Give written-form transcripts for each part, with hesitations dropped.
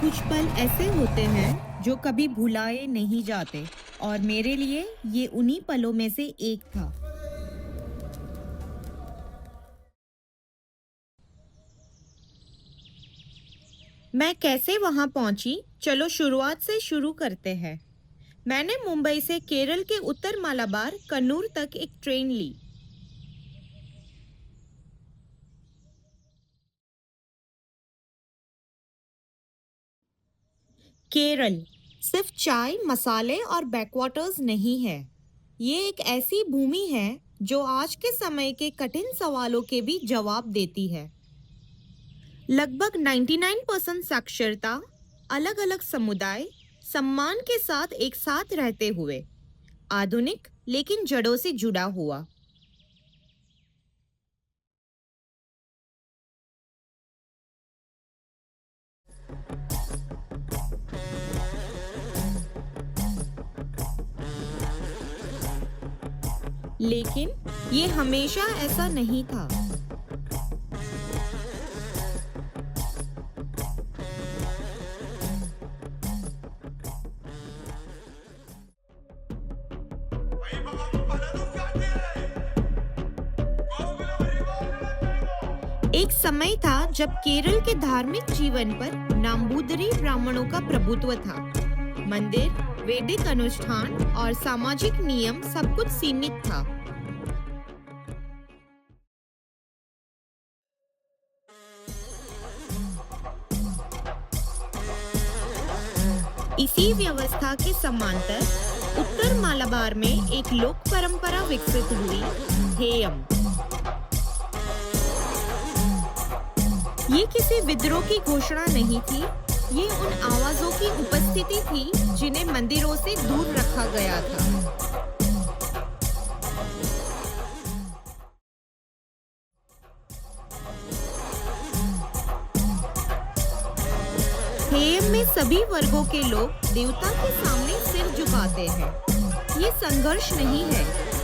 कुछ पल ऐसे होते हैं जो कभी भुलाए नहीं जाते और मेरे लिए ये उन्हीं पलों में से एक था। मैं कैसे वहां पहुंची? चलो शुरुआत से शुरू करते हैं। मैंने मुंबई से केरल के उत्तर मालाबार कन्नूर तक एक ट्रेन ली। केरल सिर्फ चाय, मसाले और बैकवाटर्स नहीं है। ये एक ऐसी भूमि है जो आज के समय के कठिन सवालों के भी जवाब देती है। लगभग 99% साक्षरता, अलग अलग समुदाय सम्मान के साथ एक साथ रहते हुए, आधुनिक लेकिन जड़ों से जुड़ा हुआ। लेकिन ये हमेशा ऐसा नहीं था। एक समय था जब केरल के धार्मिक जीवन पर नाम्बूदरी ब्राह्मणों का प्रभुत्व था। मंदिर, वैदिक अनुष्ठान और सामाजिक नियम सब कुछ सीमित था। इसी व्यवस्था के समांतर उत्तर मालाबार में एक लोक परंपरा विकसित हुई, थेयम। ये किसी विद्रोह की घोषणा नहीं थी, ये उन आवाजों की उपस्थिति थी जिन्हें मंदिरों से दूर रखा गया था। थेयम में सभी वर्गों के लोग देवता के सामने सिर झुकाते हैं। ये संघर्ष नहीं है,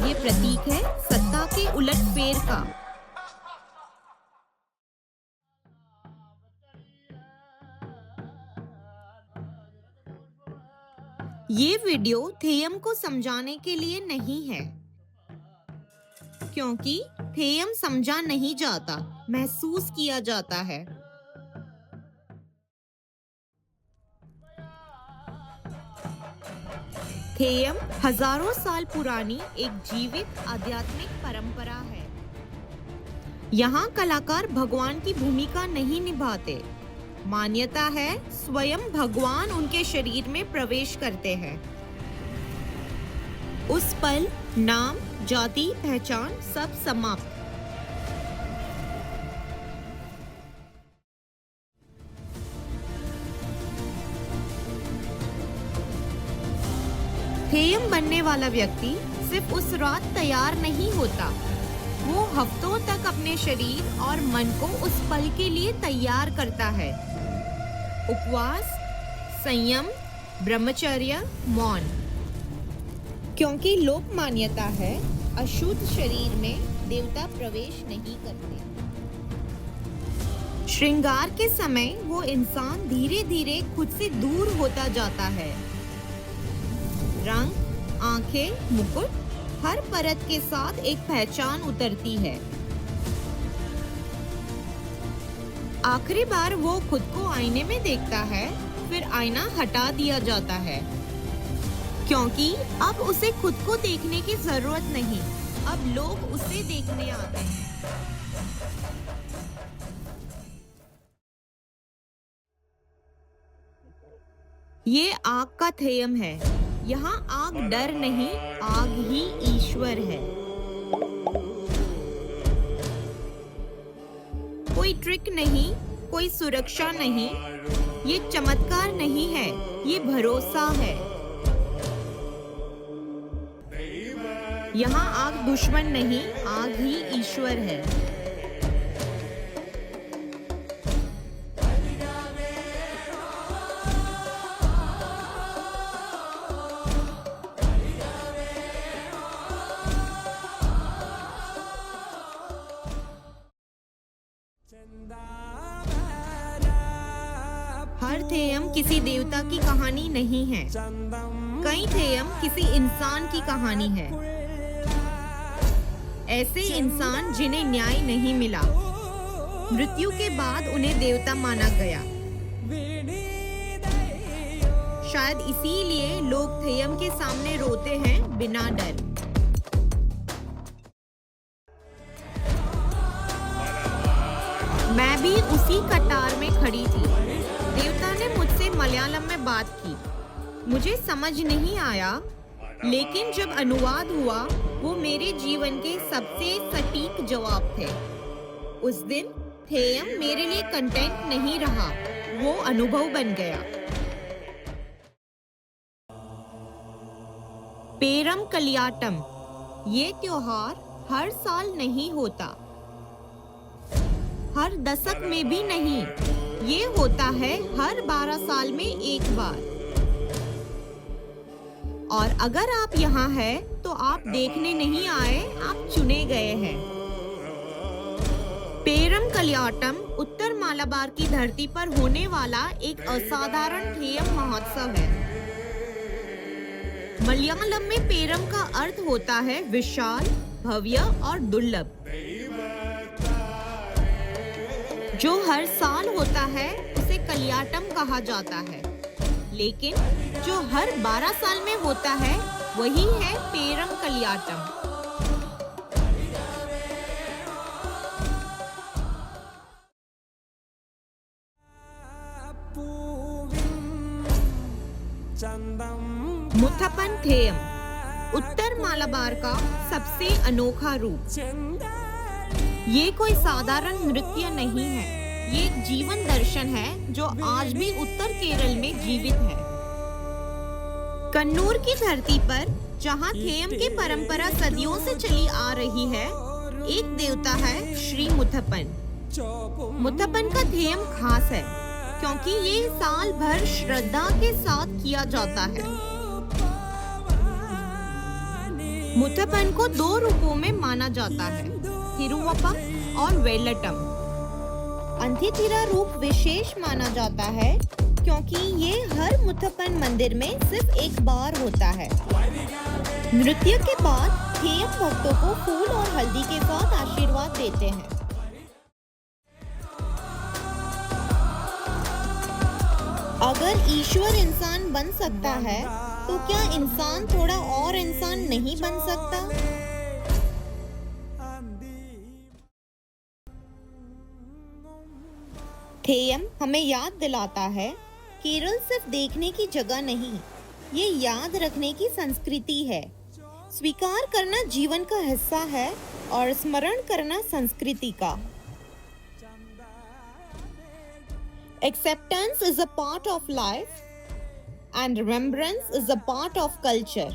ये प्रतीक है सत्ता के उलटफेर का। ये वीडियो थेयम को समझाने के लिए नहीं है, क्योंकि थेयम समझा नहीं जाता, महसूस किया जाता है। थेयम हजारों साल पुरानी एक जीवित आध्यात्मिक परंपरा है। यहाँ कलाकार भगवान की भूमिका नहीं निभाते। मान्यता है स्वयं भगवान उनके शरीर में प्रवेश करते हैं। उस पल नाम, जाति, पहचान सब समाप्त। थेयम बनने वाला व्यक्ति सिर्फ उस रात तैयार नहीं होता, वो हफ्तों तक अपने शरीर और मन को उस पल के लिए तैयार करता है। उपवास, संयम, ब्रह्मचर्य, मौन। क्योंकि लोक मान्यता है अशुद्ध शरीर में देवता प्रवेश नहीं करते। श्रृंगार के समय वो इंसान धीरे धीरे खुद से दूर होता जाता है। रंग, आंखें, मुकुट, हर परत के साथ एक पहचान उतरती है। आखिरी बार वो खुद को आईने में देखता है, फिर आईना हटा दिया जाता है, क्योंकि अब उसे खुद को देखने की जरूरत नहीं, अब लोग उसे देखने आते हैं। ये आग का थेयम है। यहाँ आग डर नहीं, आग ही ईश्वर है। कोई ट्रिक नहीं, कोई सुरक्षा नहीं, ये चमत्कार नहीं है, ये भरोसा है। यहाँ आग दुश्मन नहीं, आग ही ईश्वर है। हर थेयम किसी देवता की कहानी नहीं है। कई थेयम किसी इंसान की कहानी है। ऐसे इंसान जिन्हें न्याय नहीं मिला, मृत्यु के बाद उन्हें देवता माना गया। शायद इसीलिए लोग थेयम के सामने रोते हैं बिना डर। मैं भी उसी कतार में खड़ी थी। देवता ने मुझसे मलयालम में बात की। मुझे समझ नहीं आया, लेकिन जब अनुवाद हुआ वो मेरे जीवन के सबसे सटीक जवाब थे। उस दिन थेयम मेरे लिए कंटेंट नहीं रहा, वो अनुभव बन गया। पेरम कलियाटम, ये त्योहार हर साल नहीं होता, हर दशक में भी नहीं। ये होता है हर 12 साल में एक बार। और अगर आप यहाँ हैं, तो आप देखने नहीं आए, आप चुने गए हैं। पेरम कलियाटम उत्तर मालाबार की धरती पर होने वाला एक असाधारण थेयम महोत्सव है। मलयालम में पेरम का अर्थ होता है विशाल, भव्य और दुर्लभ। जो हर साल होता है उसे कलियाटम कहा जाता है, लेकिन जो हर 12 साल में होता है वही है पेरम कलियाटम। मुथप्पन थेयम उत्तर मालाबार का सबसे अनोखा रूप। ये कोई साधारण नृत्य नहीं है, ये एक जीवन दर्शन है जो आज भी उत्तर केरल में जीवित है। कन्नूर की धरती पर, जहाँ थेयम की परंपरा सदियों से चली आ रही है, एक देवता है श्री मुथप्पन। मुथप्पन का थेयम खास है क्योंकि ये साल भर श्रद्धा के साथ किया जाता है। मुथप्पन को 2 रूपों में माना जाता है, थिरुवप्पम और वेलट्टम। अंथिथिरा रूप विशेष माना जाता है क्योंकि ये हर मुथप्पन मंदिर में सिर्फ एक बार होता है। नृत्य के बाद थेयम भक्तों को फूल और हल्दी के साथ आशीर्वाद देते हैं। अगर ईश्वर इंसान बन सकता है, तो क्या इंसान थोड़ा और इंसान नहीं बन सकता? थेयम हमें याद दिलाता है, केरल सिर्फ देखने की जगह नहीं, ये याद रखने की संस्कृति है। स्वीकार करना जीवन का हिस्सा है और स्मरण करना संस्कृति का। Acceptance is a part of life and remembrance is a part of culture.